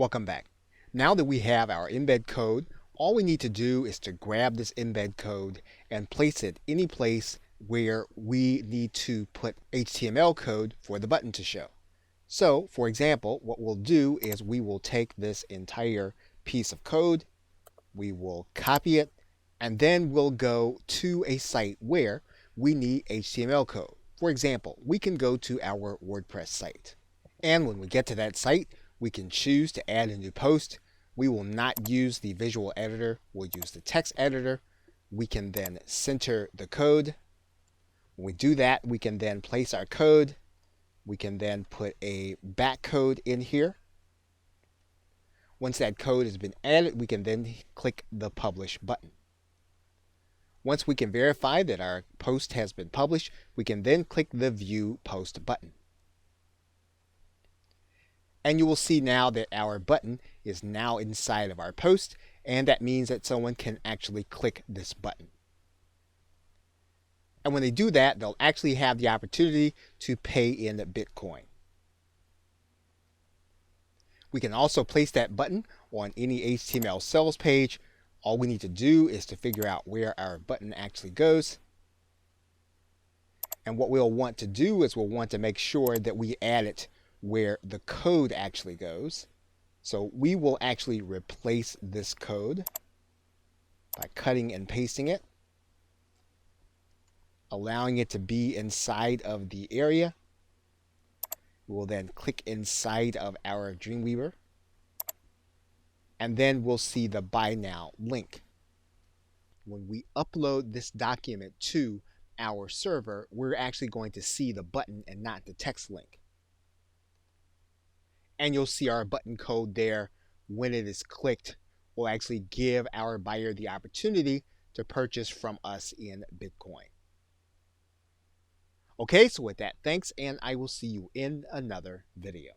Welcome back. Now that we have our embed code, all we need to do is to grab this embed code and place it any place where we need to put HTML code for the button to show. So, for example, what we'll do is we will take this entire piece of code, we will copy it, and then we'll go to a site where we need HTML code. For example, we can go to our WordPress site. And when we get to that site, we can choose to add a new post. We will not use the visual editor, we'll use the text editor. We can then center the code. When we do that, we can then place our code. We can then put a back code in here. Once that code has been added, we can then click the Publish button. Once we can verify that our post has been published, we can then click the View Post button. And you will see now that our button is now inside of our post, and that means that someone can actually click this button. And when they do that, they'll actually have the opportunity to pay in Bitcoin. We can also place that button on any HTML sales page. All we need to do is to figure out where our button actually goes. And what we'll want to do is we'll want to make sure that we add it where the code actually goes. So we will actually replace this code by cutting and pasting it, allowing it to be inside of the area. We will then click inside of our Dreamweaver, and then we'll see the Buy Now link. When we upload this document to our server, we're actually going to see the button and not the text link. And you'll see our button code there. When it is clicked, will actually give our buyer the opportunity to purchase from us in Bitcoin. Okay, so with that, thanks, and I will see you in another video.